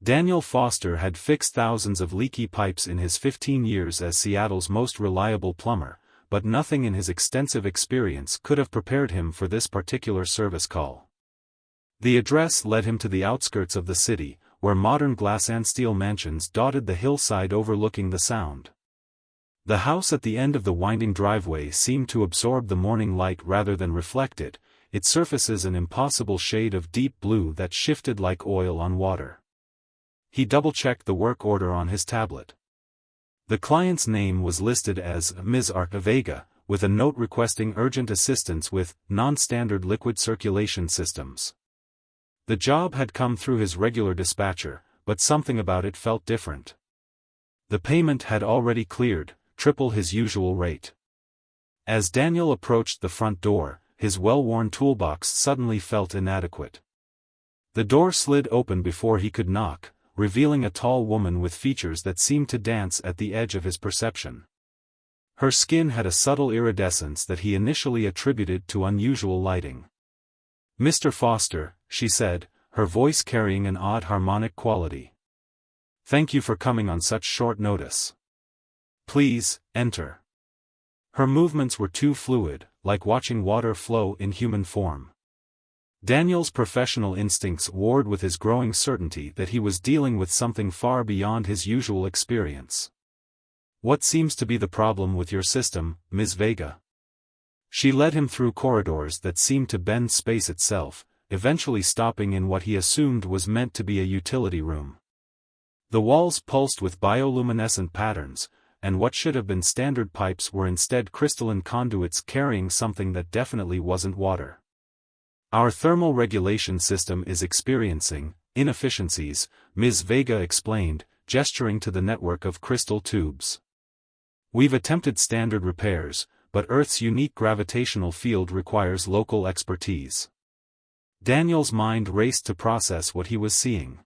Daniel Foster had fixed thousands of leaky pipes in his 15 years as Seattle's most reliable plumber, but nothing in his extensive experience could have prepared him for this particular service call. The address led him to the outskirts of the city, where modern glass and steel mansions dotted the hillside overlooking the Sound. The house at the end of the winding driveway seemed to absorb the morning light rather than reflect it, its surfaces an impossible shade of deep blue that shifted like oil on water. He double-checked the work order on his tablet. The client's name was listed as Ms. Arta Vega, with a note requesting urgent assistance with non-standard liquid circulation systems. The job had come through his regular dispatcher, but something about it felt different. The payment had already cleared, triple his usual rate. As Daniel approached the front door, his well-worn toolbox suddenly felt inadequate. The door slid open before he could knock, revealing a tall woman with features that seemed to dance at the edge of his perception. Her skin had a subtle iridescence that he initially attributed to unusual lighting. "Mr. Foster," she said, her voice carrying an odd harmonic quality. "Thank you for coming on such short notice. Please, enter." Her movements were too fluid, like watching water flow in human form. Daniel's professional instincts warred with his growing certainty that he was dealing with something far beyond his usual experience. "What seems to be the problem with your system, Ms. Vega?" She led him through corridors that seemed to bend space itself, eventually stopping in what he assumed was meant to be a utility room. The walls pulsed with bioluminescent patterns, and what should have been standard pipes were instead crystalline conduits carrying something that definitely wasn't water. "Our thermal regulation system is experiencing inefficiencies," Ms. Vega explained, gesturing to the network of crystal tubes. "We've attempted standard repairs, but Earth's unique gravitational field requires local expertise." Daniel's mind raced to process what he was seeing.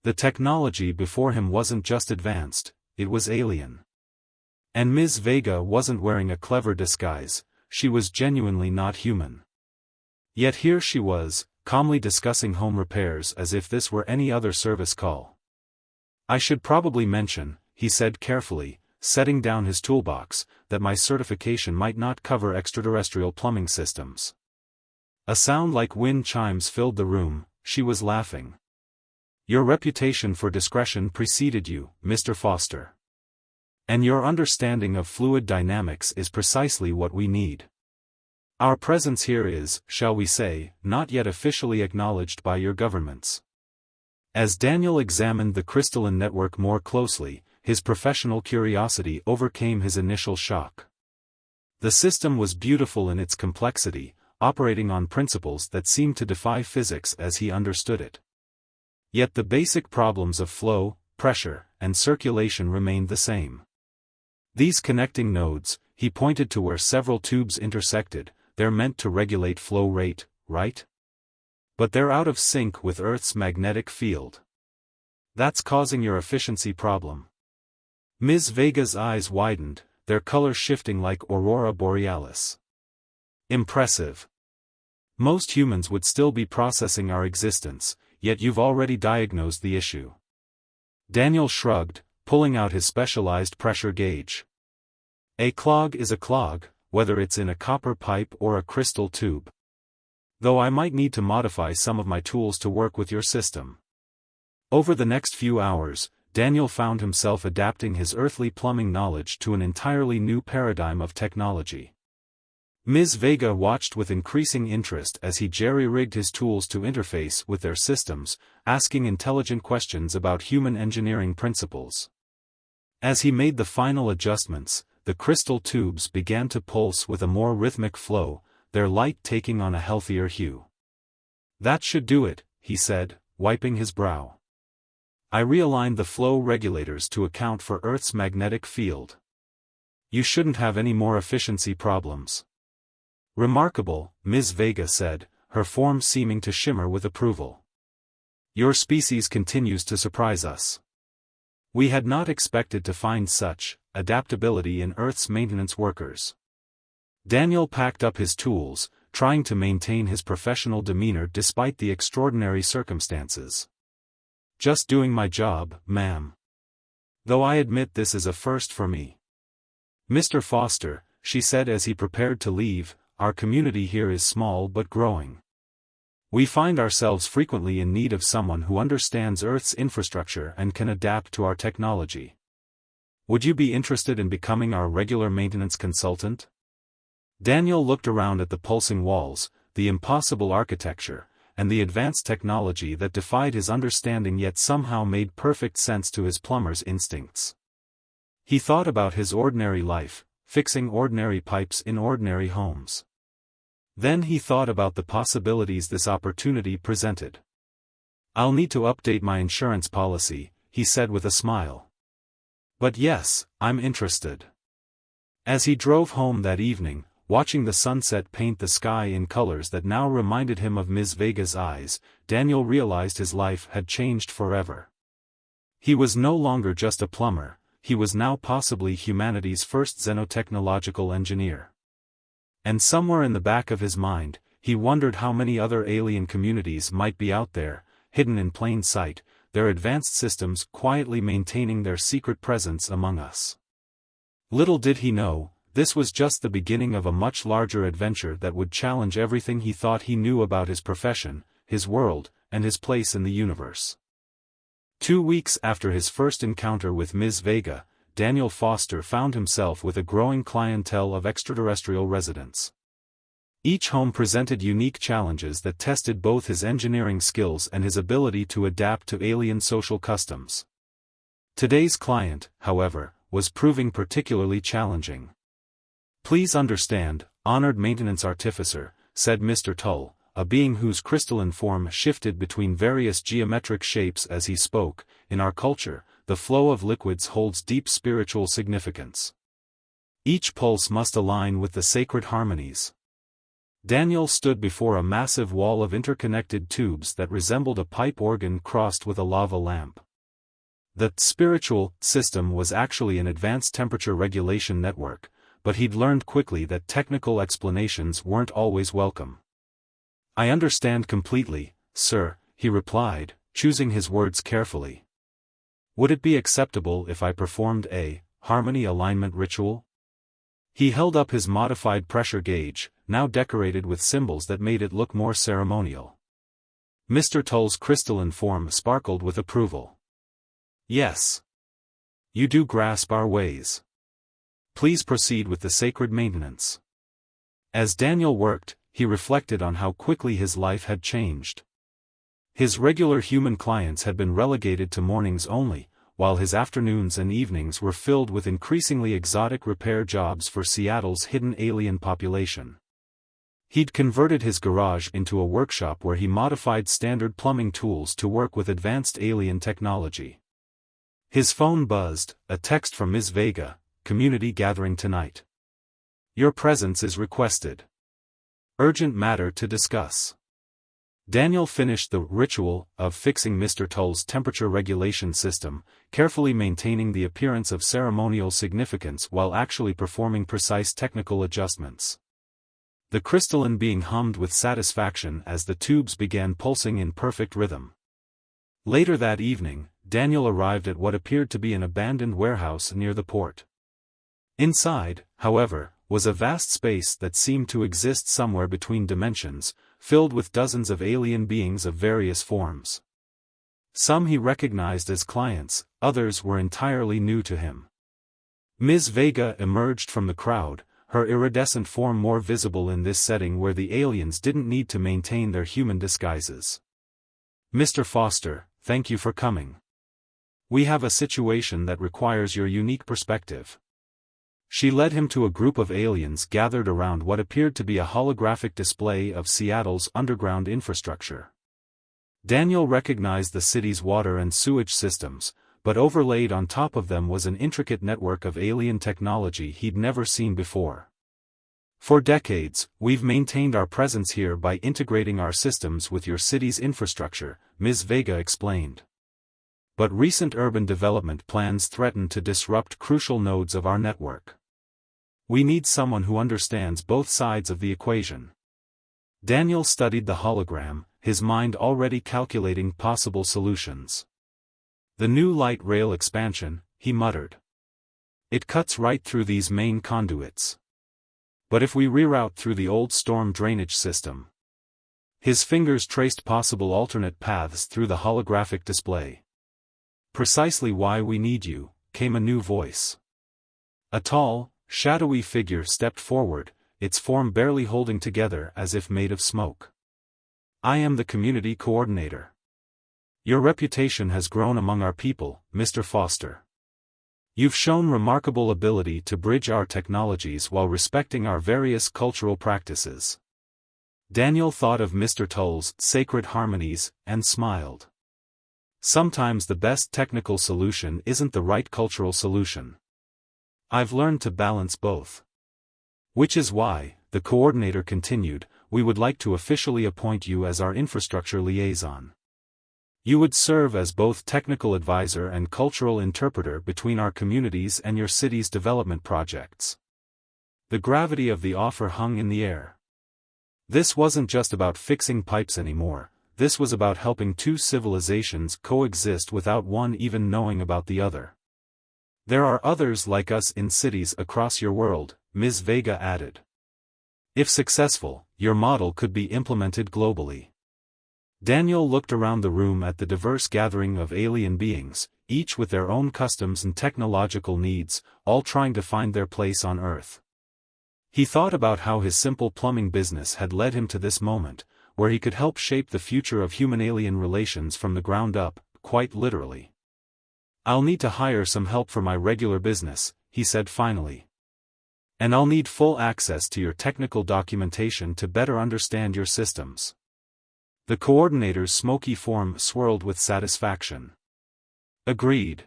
The technology before him wasn't just advanced, it was alien. And Ms. Vega wasn't wearing a clever disguise, she was genuinely not human. Yet here she was, calmly discussing home repairs as if this were any other service call. "I should probably mention," he said carefully, setting down his toolbox, "that my certification might not cover extraterrestrial plumbing systems." A sound like wind chimes filled the room. She was laughing. "Your reputation for discretion preceded you, Mr. Foster. And your understanding of fluid dynamics is precisely what we need. Our presence here is, shall we say, not yet officially acknowledged by your governments." As Daniel examined the crystalline network more closely, his professional curiosity overcame his initial shock. The system was beautiful in its complexity, operating on principles that seemed to defy physics as he understood it. Yet the basic problems of flow, pressure, and circulation remained the same. These connecting nodes, he pointed to where several tubes intersected, they're meant to regulate flow rate, right? But they're out of sync with Earth's magnetic field. That's causing your efficiency problem. Ms. Vega's eyes widened, their color shifting like aurora borealis. "Impressive. Most humans would still be processing our existence, yet you've already diagnosed the issue." Daniel shrugged, pulling out his specialized pressure gauge. "A clog is a clog, whether it's in a copper pipe or a crystal tube. Though I might need to modify some of my tools to work with your system." Over the next few hours, Daniel found himself adapting his earthly plumbing knowledge to an entirely new paradigm of technology. Ms. Vega watched with increasing interest as he jerry-rigged his tools to interface with their systems, asking intelligent questions about human engineering principles. As he made the final adjustments, the crystal tubes began to pulse with a more rhythmic flow, their light taking on a healthier hue. "That should do it," he said, wiping his brow. "I realigned the flow regulators to account for Earth's magnetic field. You shouldn't have any more efficiency problems." "Remarkable," Ms. Vega said, her form seeming to shimmer with approval. "Your species continues to surprise us. We had not expected to find such adaptability in Earth's maintenance workers." Daniel packed up his tools, trying to maintain his professional demeanor despite the extraordinary circumstances. Just doing my job, ma'am. Though I admit this is a first for me. Mr. Foster, she said as he prepared to leave, our community here is small but growing. We find ourselves frequently in need of someone who understands Earth's infrastructure and can adapt to our technology. Would you be interested in becoming our regular maintenance consultant? Daniel looked around at the pulsing walls, the impossible architecture, and the advanced technology that defied his understanding yet somehow made perfect sense to his plumber's instincts. He thought about his ordinary life, fixing ordinary pipes in ordinary homes. Then he thought about the possibilities this opportunity presented. I'll need to update my insurance policy, he said with a smile. But yes, I'm interested. As he drove home that evening, watching the sunset paint the sky in colors that now reminded him of Ms. Vega's eyes, Daniel realized his life had changed forever. He was no longer just a plumber, he was now possibly humanity's first xenotechnological engineer. And somewhere in the back of his mind, he wondered how many other alien communities might be out there, hidden in plain sight, their advanced systems quietly maintaining their secret presence among us. Little did he know, this was just the beginning of a much larger adventure that would challenge everything he thought he knew about his profession, his world, and his place in the universe. 2 weeks after his first encounter with Ms. Vega, Daniel Foster found himself with a growing clientele of extraterrestrial residents. Each home presented unique challenges that tested both his engineering skills and his ability to adapt to alien social customs. Today's client, however, was proving particularly challenging. Please understand, honored maintenance artificer, said Mr. Tull, a being whose crystalline form shifted between various geometric shapes as he spoke. In our culture, the flow of liquids holds deep spiritual significance. Each pulse must align with the sacred harmonies. Daniel stood before a massive wall of interconnected tubes that resembled a pipe organ crossed with a lava lamp. The spiritual system was actually an advanced temperature regulation network, but he'd learned quickly that technical explanations weren't always welcome. I understand completely, sir, he replied, choosing his words carefully. Would it be acceptable if I performed a harmony alignment ritual? He held up his modified pressure gauge, now decorated with symbols that made it look more ceremonial. Mr. Tull's crystalline form sparkled with approval. Yes. You do grasp our ways. Please proceed with the sacred maintenance. As Daniel worked, he reflected on how quickly his life had changed. His regular human clients had been relegated to mornings only, while his afternoons and evenings were filled with increasingly exotic repair jobs for Seattle's hidden alien population. He'd converted his garage into a workshop where he modified standard plumbing tools to work with advanced alien technology. His phone buzzed, a text from Ms. Vega, community gathering tonight. Your presence is requested. Urgent matter to discuss. Daniel finished the ritual of fixing Mr. Tull's temperature regulation system, carefully maintaining the appearance of ceremonial significance while actually performing precise technical adjustments. The crystalline being hummed with satisfaction as the tubes began pulsing in perfect rhythm. Later that evening, Daniel arrived at what appeared to be an abandoned warehouse near the port. Inside, however, was a vast space that seemed to exist somewhere between dimensions, filled with dozens of alien beings of various forms. Some he recognized as clients, others were entirely new to him. Ms. Vega emerged from the crowd, her iridescent form more visible in this setting where the aliens didn't need to maintain their human disguises. Mr. Foster, thank you for coming. We have a situation that requires your unique perspective. She led him to a group of aliens gathered around what appeared to be a holographic display of Seattle's underground infrastructure. Daniel recognized the city's water and sewage systems, but overlaid on top of them was an intricate network of alien technology he'd never seen before. For decades, we've maintained our presence here by integrating our systems with your city's infrastructure, Ms. Vega explained. But recent urban development plans threaten to disrupt crucial nodes of our network. We need someone who understands both sides of the equation. Daniel studied the hologram, his mind already calculating possible solutions. The new light rail expansion, he muttered. It cuts right through these main conduits. But if we reroute through the old storm drainage system? His fingers traced possible alternate paths through the holographic display. Precisely why we need you, came a new voice. A tall, shadowy figure stepped forward, its form barely holding together as if made of smoke. I am the community coordinator. Your reputation has grown among our people, Mr. Foster. You've shown remarkable ability to bridge our technologies while respecting our various cultural practices. Daniel thought of Mr. Tull's sacred harmonies, and smiled. Sometimes the best technical solution isn't the right cultural solution. I've learned to balance both. Which is why, the coordinator continued, we would like to officially appoint you as our infrastructure liaison. You would serve as both technical advisor and cultural interpreter between our communities and your city's development projects. The gravity of the offer hung in the air. This wasn't just about fixing pipes anymore, this was about helping two civilizations coexist without one even knowing about the other. There are others like us in cities across your world, Ms. Vega added. If successful, your model could be implemented globally. Daniel looked around the room at the diverse gathering of alien beings, each with their own customs and technological needs, all trying to find their place on Earth. He thought about how his simple plumbing business had led him to this moment, where he could help shape the future of human-alien relations from the ground up, quite literally. I'll need to hire some help for my regular business, he said finally. And I'll need full access to your technical documentation to better understand your systems. The coordinator's smoky form swirled with satisfaction. Agreed.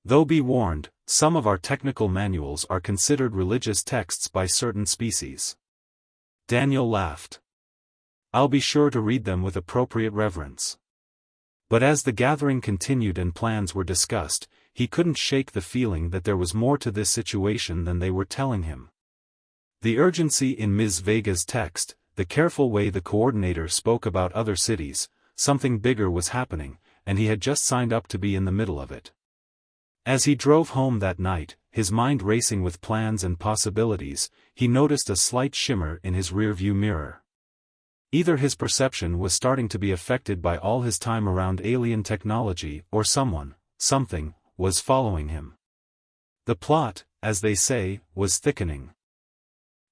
Though be warned, some of our technical manuals are considered religious texts by certain species. Daniel laughed. I'll be sure to read them with appropriate reverence. But as the gathering continued and plans were discussed, he couldn't shake the feeling that there was more to this situation than they were telling him. The urgency in Ms. Vega's text, the careful way the coordinator spoke about other cities, something bigger was happening, and he had just signed up to be in the middle of it. As he drove home that night, his mind racing with plans and possibilities, he noticed a slight shimmer in his rearview mirror. Either his perception was starting to be affected by all his time around alien technology, or someone, something, was following him. The plot, as they say, was thickening.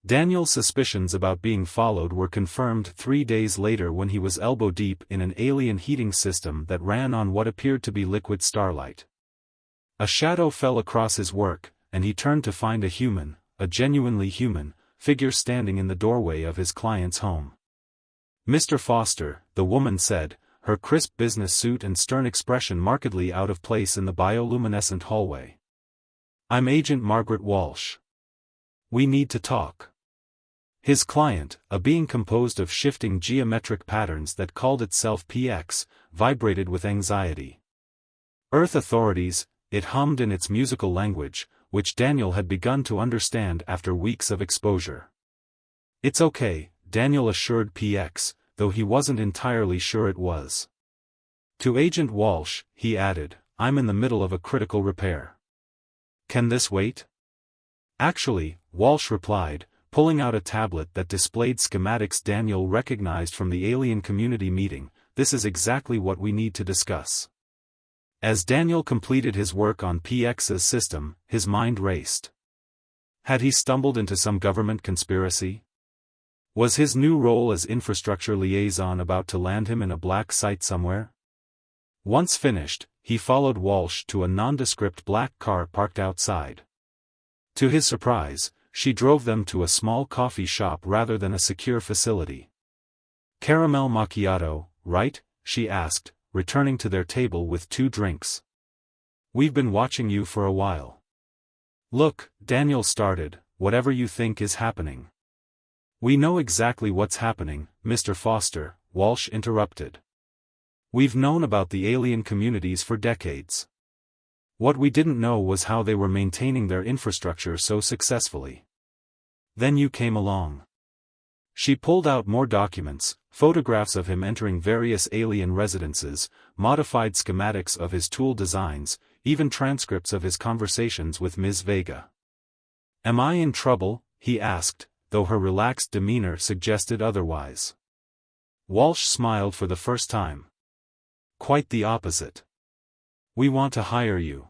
Daniel's suspicions about being followed were confirmed 3 days later when he was elbow-deep in an alien heating system that ran on what appeared to be liquid starlight. A shadow fell across his work, and he turned to find a human, a genuinely human, figure standing in the doorway of his client's home. Mr. Foster, the woman said, her crisp business suit and stern expression markedly out of place in the bioluminescent hallway. I'm Agent Margaret Walsh. We need to talk. His client, a being composed of shifting geometric patterns that called itself PX, vibrated with anxiety. Earth authorities, it hummed in its musical language, which Daniel had begun to understand after weeks of exposure. It's okay, Daniel assured PX, though he wasn't entirely sure it was. To Agent Walsh, he added, I'm in the middle of a critical repair. Can this wait? Actually, Walsh replied, pulling out a tablet that displayed schematics Daniel recognized from the alien community meeting, this is exactly what we need to discuss. As Daniel completed his work on PX's system, his mind raced. Had he stumbled into some government conspiracy? Was his new role as infrastructure liaison about to land him in a black site somewhere? Once finished, he followed Walsh to a nondescript black car parked outside. To his surprise, she drove them to a small coffee shop rather than a secure facility. Caramel macchiato, right? She asked, returning to their table with 2 drinks. We've been watching you for a while. Look, Daniel started, whatever you think is happening. We know exactly what's happening, Mr. Foster, Walsh interrupted. We've known about the alien communities for decades. What we didn't know was how they were maintaining their infrastructure so successfully. Then you came along. She pulled out more documents, photographs of him entering various alien residences, modified schematics of his tool designs, even transcripts of his conversations with Ms. Vega. "Am I in trouble?" he asked, though her relaxed demeanor suggested otherwise. Walsh smiled for the first time. "Quite the opposite. We want to hire you.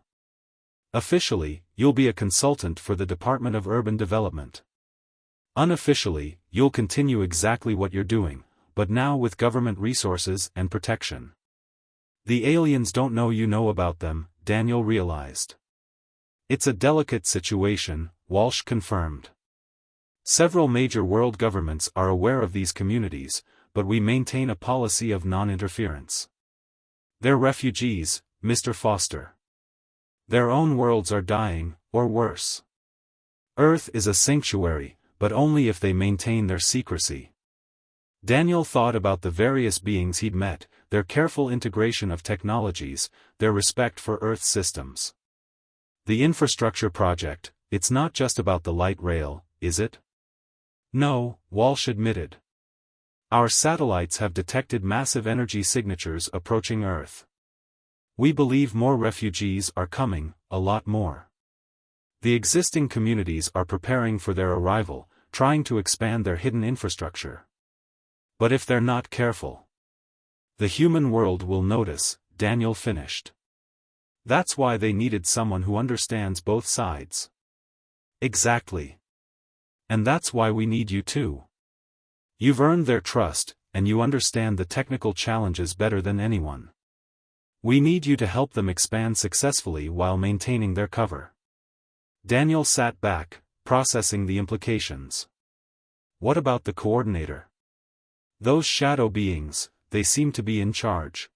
Officially, you'll be a consultant for the Department of Urban Development. Unofficially, you'll continue exactly what you're doing, but now with government resources and protection." "The aliens don't know you know about them," Daniel realized. "It's a delicate situation," Walsh confirmed. "Several major world governments are aware of these communities, but we maintain a policy of non-interference. They're refugees, Mr. Foster. Their own worlds are dying, or worse. Earth is a sanctuary, but only if they maintain their secrecy." Daniel thought about the various beings he'd met, their careful integration of technologies, their respect for Earth systems. "The infrastructure project, it's not just about the light rail, is it?" "No," Walsh admitted. "Our satellites have detected massive energy signatures approaching Earth. We believe more refugees are coming, a lot more. The existing communities are preparing for their arrival, trying to expand their hidden infrastructure. But if they're not careful, the human world will notice," Daniel finished. "That's why they needed someone who understands both sides." "Exactly. And that's why we need you too. You've earned their trust, and you understand the technical challenges better than anyone. We need you to help them expand successfully while maintaining their cover." Daniel sat back, processing the implications. "What about the coordinator? Those shadow beings, they seem to be in charge."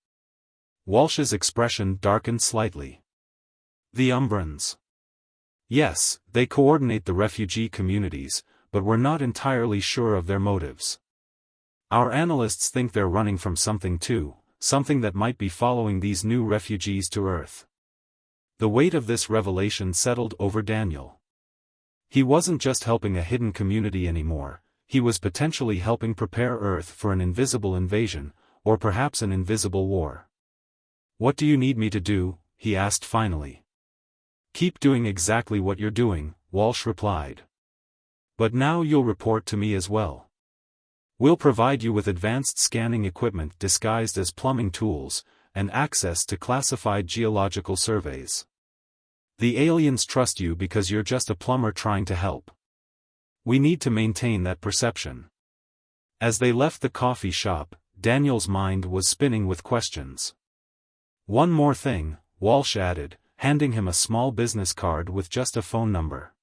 Walsh's expression darkened slightly. "The Umbrans. Yes, they coordinate the refugee communities, but we're not entirely sure of their motives. Our analysts think they're running from something too, something that might be following these new refugees to Earth." The weight of this revelation settled over Daniel. He wasn't just helping a hidden community anymore, he was potentially helping prepare Earth for an invisible invasion, or perhaps an invisible war. "What do you need me to do?" he asked finally. "Keep doing exactly what you're doing," Walsh replied. "But now you'll report to me as well. We'll provide you with advanced scanning equipment disguised as plumbing tools, and access to classified geological surveys. The aliens trust you because you're just a plumber trying to help. We need to maintain that perception." As they left the coffee shop, Daniel's mind was spinning with questions. "One more thing," Walsh added, handing him a small business card with just a phone number.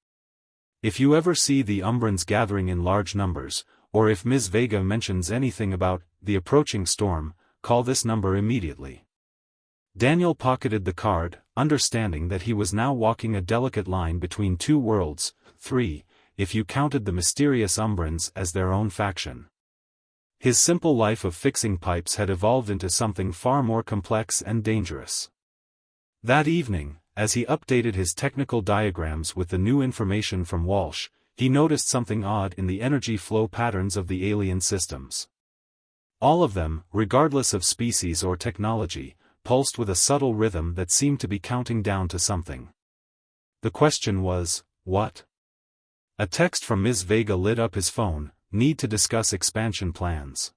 "If you ever see the Umbrans gathering in large numbers, or if Ms. Vega mentions anything about the approaching storm, call this number immediately." Daniel pocketed the card, understanding that he was now walking a delicate line between two worlds, three, if you counted the mysterious Umbrans as their own faction. His simple life of fixing pipes had evolved into something far more complex and dangerous. That evening, as he updated his technical diagrams with the new information from Walsh, he noticed something odd in the energy flow patterns of the alien systems. All of them, regardless of species or technology, pulsed with a subtle rhythm that seemed to be counting down to something. The question was, what? A text from Ms. Vega lit up his phone. "Need to discuss expansion plans.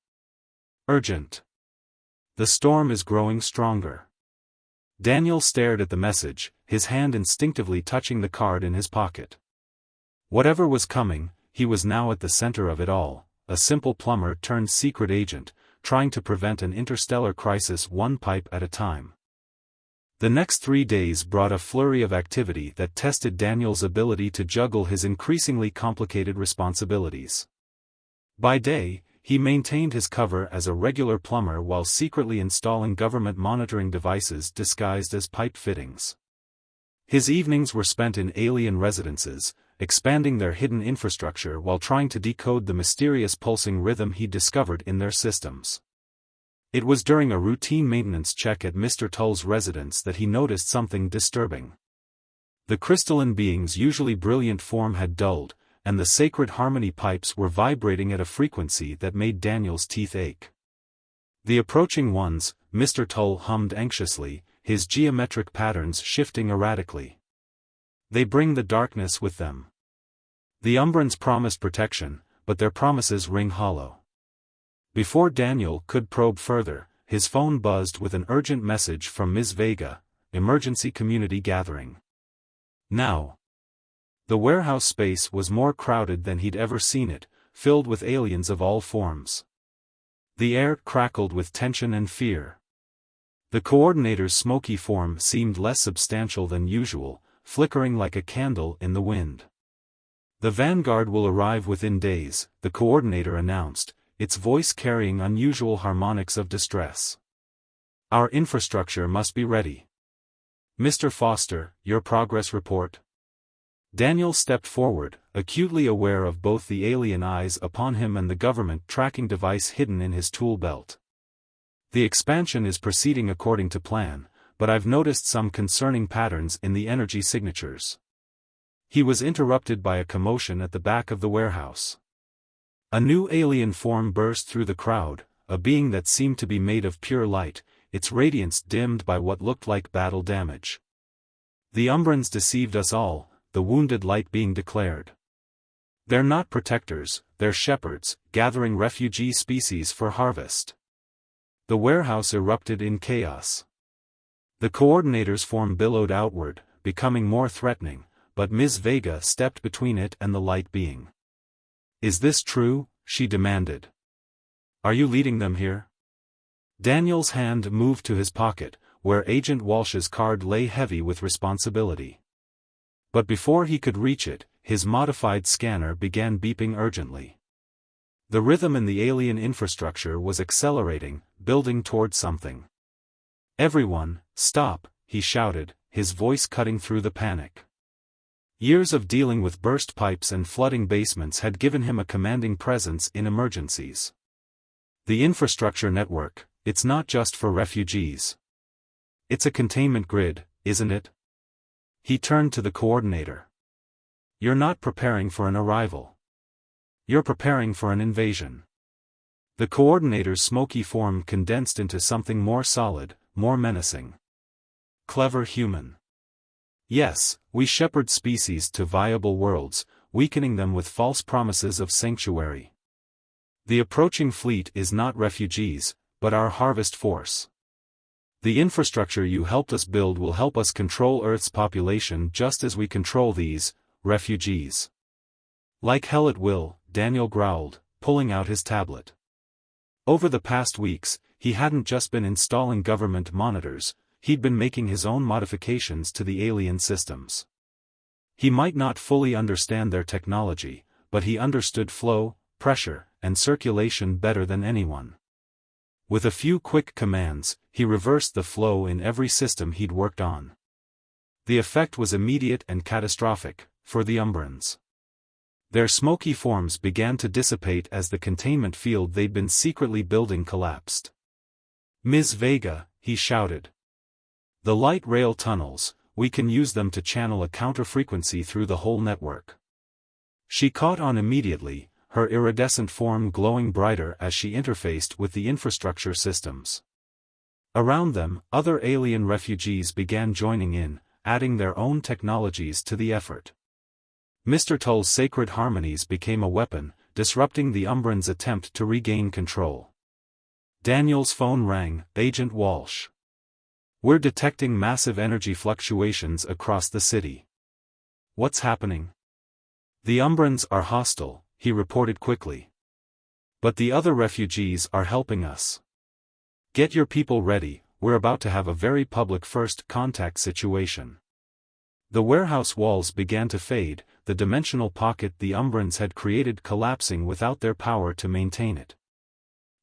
Urgent. The storm is growing stronger." Daniel stared at the message, his hand instinctively touching the card in his pocket. Whatever was coming, he was now at the center of it all, a simple plumber turned secret agent, trying to prevent an interstellar crisis one pipe at a time. The next 3 days brought a flurry of activity that tested Daniel's ability to juggle his increasingly complicated responsibilities. By day, he maintained his cover as a regular plumber while secretly installing government monitoring devices disguised as pipe fittings. His evenings were spent in alien residences, expanding their hidden infrastructure while trying to decode the mysterious pulsing rhythm he discovered in their systems. It was during a routine maintenance check at Mr. Tull's residence that he noticed something disturbing. The crystalline being's usually brilliant form had dulled, and the sacred harmony pipes were vibrating at a frequency that made Daniel's teeth ache. The approaching ones, Mr. Tull hummed anxiously, his geometric patterns shifting erratically. They bring the darkness with them. The Umbrans promised protection, but their promises ring hollow. Before Daniel could probe further, his phone buzzed with an urgent message from Ms. Vega, emergency community gathering. Now. The warehouse space was more crowded than he'd ever seen it, filled with aliens of all forms. The air crackled with tension and fear. The coordinator's smoky form seemed less substantial than usual, flickering like a candle in the wind. The vanguard will arrive within days, the coordinator announced, its voice carrying unusual harmonics of distress. Our infrastructure must be ready. Mr. Foster, your progress report? Daniel stepped forward, acutely aware of both the alien eyes upon him and the government tracking device hidden in his tool belt. The expansion is proceeding according to plan, but I've noticed some concerning patterns in the energy signatures. He was interrupted by a commotion at the back of the warehouse. A new alien form burst through the crowd, a being that seemed to be made of pure light, its radiance dimmed by what looked like battle damage. The Umbrans deceived us all, the wounded light being declared. They're not protectors, they're shepherds, gathering refugee species for harvest. The warehouse erupted in chaos. The coordinator's form billowed outward, becoming more threatening, but Ms. Vega stepped between it and the light being. Is this true? She demanded. Are you leading them here? Daniel's hand moved to his pocket, where Agent Walsh's card lay heavy with responsibility. But before he could reach it, his modified scanner began beeping urgently. The rhythm in the alien infrastructure was accelerating, building toward something. Everyone, stop, he shouted, his voice cutting through the panic. Years of dealing with burst pipes and flooding basements had given him a commanding presence in emergencies. The infrastructure network, it's not just for refugees. It's a containment grid, isn't it? He turned to the coordinator. You're not preparing for an arrival. You're preparing for an invasion. The coordinator's smoky form condensed into something more solid, more menacing. Clever human. Yes, we shepherd species to viable worlds, weakening them with false promises of sanctuary. The approaching fleet is not refugees, but our harvest force. The infrastructure you helped us build will help us control Earth's population just as we control these, refugees. Like hell it will, Daniel growled, pulling out his tablet. Over the past weeks, he hadn't just been installing government monitors, he'd been making his own modifications to the alien systems. He might not fully understand their technology, but he understood flow, pressure, and circulation better than anyone. With a few quick commands, he reversed the flow in every system he'd worked on. The effect was immediate and catastrophic, for the Umbrans. Their smoky forms began to dissipate as the containment field they'd been secretly building collapsed. Ms. Vega, he shouted. The light rail tunnels, we can use them to channel a counter-frequency through the whole network. She caught on immediately, her iridescent form glowing brighter as she interfaced with the infrastructure systems. Around them, other alien refugees began joining in, adding their own technologies to the effort. Mr. Tull's sacred harmonies became a weapon, disrupting the Umbrans' attempt to regain control. Daniel's phone rang, Agent Walsh. We're detecting massive energy fluctuations across the city. What's happening? The Umbrans are hostile, he reported quickly. But the other refugees are helping us. Get your people ready, we're about to have a very public first contact situation. The warehouse walls began to fade, the dimensional pocket the Umbrans had created collapsing without their power to maintain it.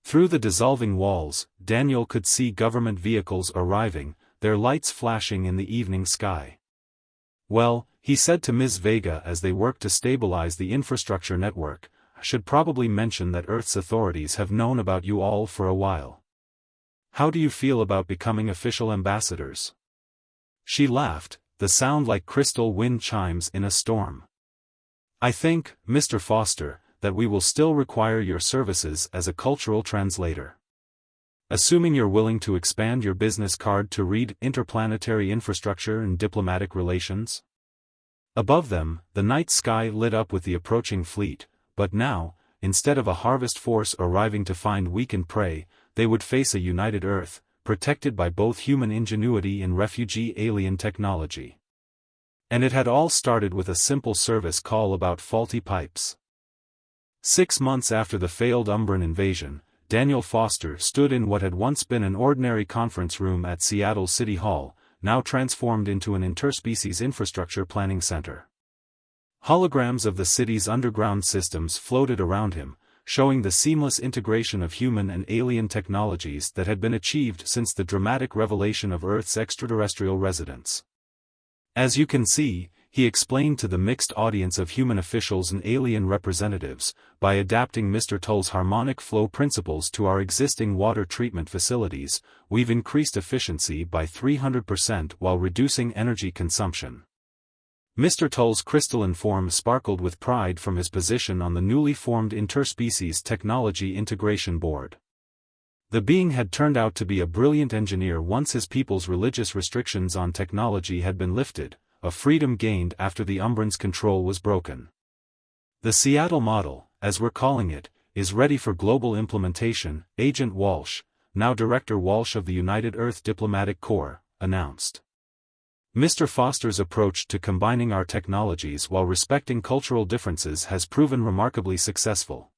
Through the dissolving walls, Daniel could see government vehicles arriving, their lights flashing in the evening sky. Well, he said to Ms. Vega as they worked to stabilize the infrastructure network, I should probably mention that Earth's authorities have known about you all for a while. How do you feel about becoming official ambassadors? She laughed, the sound like crystal wind chimes in a storm. I think, Mr. Foster, that we will still require your services as a cultural translator. Assuming you're willing to expand your business card to read interplanetary infrastructure and diplomatic relations. Above them, the night sky lit up with the approaching fleet, but now, instead of a harvest force arriving to find weakened prey, they would face a united Earth, protected by both human ingenuity and refugee alien technology. And it had all started with a simple service call about faulty pipes. 6 months after the failed Umbran invasion, Daniel Foster stood in what had once been an ordinary conference room at Seattle City Hall, now transformed into an interspecies infrastructure planning center. Holograms of the city's underground systems floated around him, showing the seamless integration of human and alien technologies that had been achieved since the dramatic revelation of Earth's extraterrestrial residents. As you can see, he explained to the mixed audience of human officials and alien representatives, by adapting Mr. Tull's harmonic flow principles to our existing water treatment facilities, we've increased efficiency by 300% while reducing energy consumption. Mr. Tull's crystalline form sparkled with pride from his position on the newly formed Interspecies Technology Integration Board. The being had turned out to be a brilliant engineer once his people's religious restrictions on technology had been lifted, a freedom gained after the Umbran's control was broken. The Seattle model, as we're calling it, is ready for global implementation, Agent Walsh, now Director Walsh of the United Earth Diplomatic Corps, announced. Mr. Foster's approach to combining our technologies while respecting cultural differences has proven remarkably successful.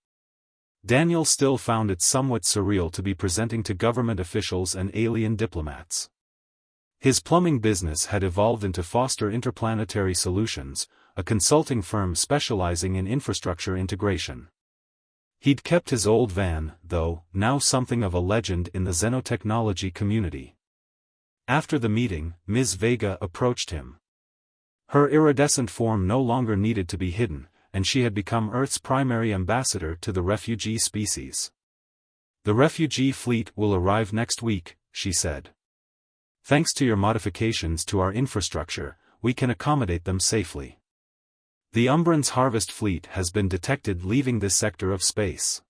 Daniel still found it somewhat surreal to be presenting to government officials and alien diplomats. His plumbing business had evolved into Foster Interplanetary Solutions, a consulting firm specializing in infrastructure integration. He'd kept his old van, though, now something of a legend in the xenotechnology community. After the meeting, Ms. Vega approached him. Her iridescent form no longer needed to be hidden, and she had become Earth's primary ambassador to the refugee species. "The refugee fleet will arrive next week," she said. "Thanks to your modifications to our infrastructure, we can accommodate them safely. The Umbran's harvest fleet has been detected leaving this sector of space."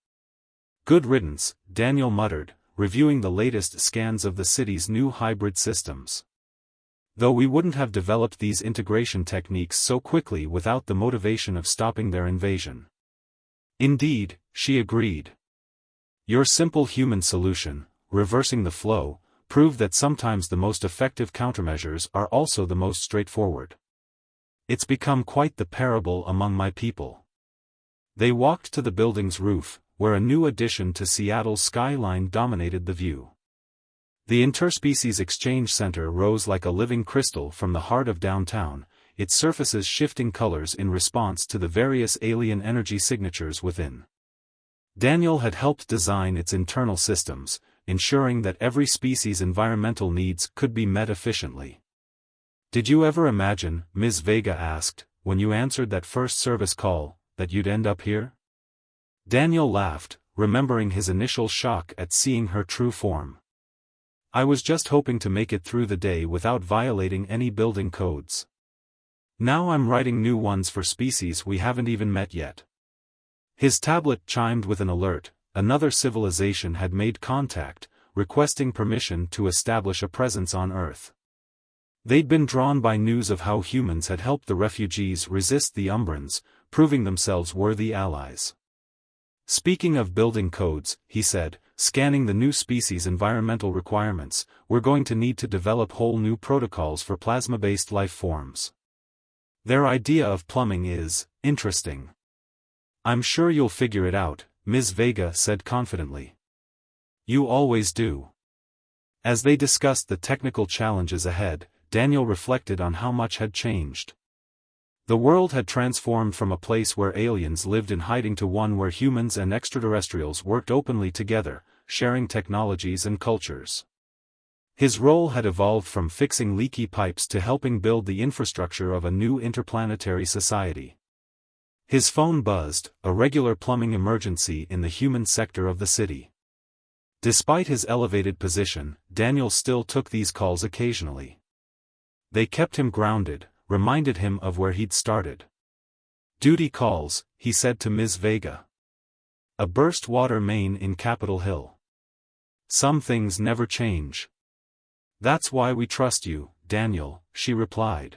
"Good riddance," Daniel muttered, reviewing the latest scans of the city's new hybrid systems. "Though we wouldn't have developed these integration techniques so quickly without the motivation of stopping their invasion." "Indeed," she agreed. "Your simple human solution, reversing the flow, proved that sometimes the most effective countermeasures are also the most straightforward. It's become quite the parable among my people." They walked to the building's roof, where a new addition to Seattle's skyline dominated the view. The Interspecies Exchange Center rose like a living crystal from the heart of downtown, its surfaces shifting colors in response to the various alien energy signatures within. Daniel had helped design its internal systems, ensuring that every species' environmental needs could be met efficiently. "Did you ever imagine," Ms. Vega asked, "when you answered that first service call, that you'd end up here?" Daniel laughed, remembering his initial shock at seeing her true form. "I was just hoping to make it through the day without violating any building codes. Now I'm writing new ones for species we haven't even met yet." His tablet chimed with an alert. Another civilization had made contact, requesting permission to establish a presence on Earth. They'd been drawn by news of how humans had helped the refugees resist the Umbrans, proving themselves worthy allies. "Speaking of building codes," he said, scanning the new species' environmental requirements, "we're going to need to develop whole new protocols for plasma-based life forms. Their idea of plumbing is interesting." "I'm sure you'll figure it out," Ms. Vega said confidently. "You always do." As they discussed the technical challenges ahead, Daniel reflected on how much had changed. The world had transformed from a place where aliens lived in hiding to one where humans and extraterrestrials worked openly together, sharing technologies and cultures. His role had evolved from fixing leaky pipes to helping build the infrastructure of a new interplanetary society. His phone buzzed, a regular plumbing emergency in the human sector of the city. Despite his elevated position, Daniel still took these calls occasionally. They kept him grounded, reminded him of where he'd started. Duty calls, he said to Ms. Vega. A burst water main in Capitol Hill. Some things never change. That's why we trust you, Daniel, she replied.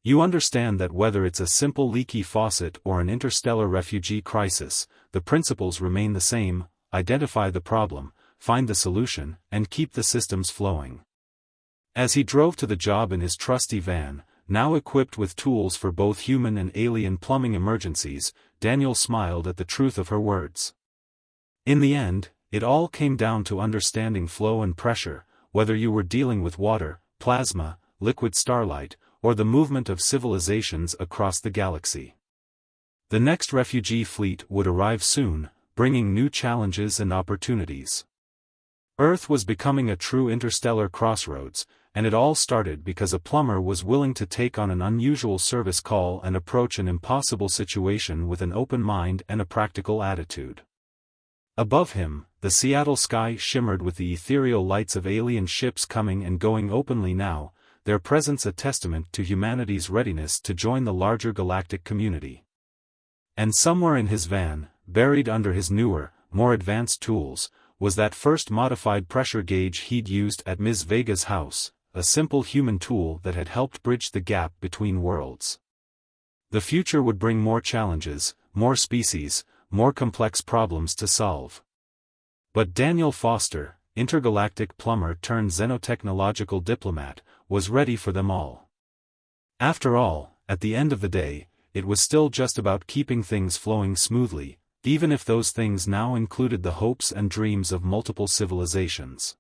You understand that whether it's a simple leaky faucet or an interstellar refugee crisis, the principles remain the same: identify the problem, find the solution, and keep the systems flowing. As he drove to the job in his trusty van, now equipped with tools for both human and alien plumbing emergencies, Daniel smiled at the truth of her words. In the end, it all came down to understanding flow and pressure, whether you were dealing with water, plasma, liquid starlight, or the movement of civilizations across the galaxy. The next refugee fleet would arrive soon, bringing new challenges and opportunities. Earth was becoming a true interstellar crossroads, and it all started because a plumber was willing to take on an unusual service call and approach an impossible situation with an open mind and a practical attitude. Above him, the Seattle sky shimmered with the ethereal lights of alien ships coming and going openly now, their presence a testament to humanity's readiness to join the larger galactic community. And somewhere in his van, buried under his newer, more advanced tools, was that first modified pressure gauge he'd used at Ms. Vega's house, a simple human tool that had helped bridge the gap between worlds. The future would bring more challenges, more species, more complex problems to solve. But Daniel Foster, intergalactic plumber turned xenotechnological diplomat, was ready for them all. After all, at the end of the day, it was still just about keeping things flowing smoothly, even if those things now included the hopes and dreams of multiple civilizations.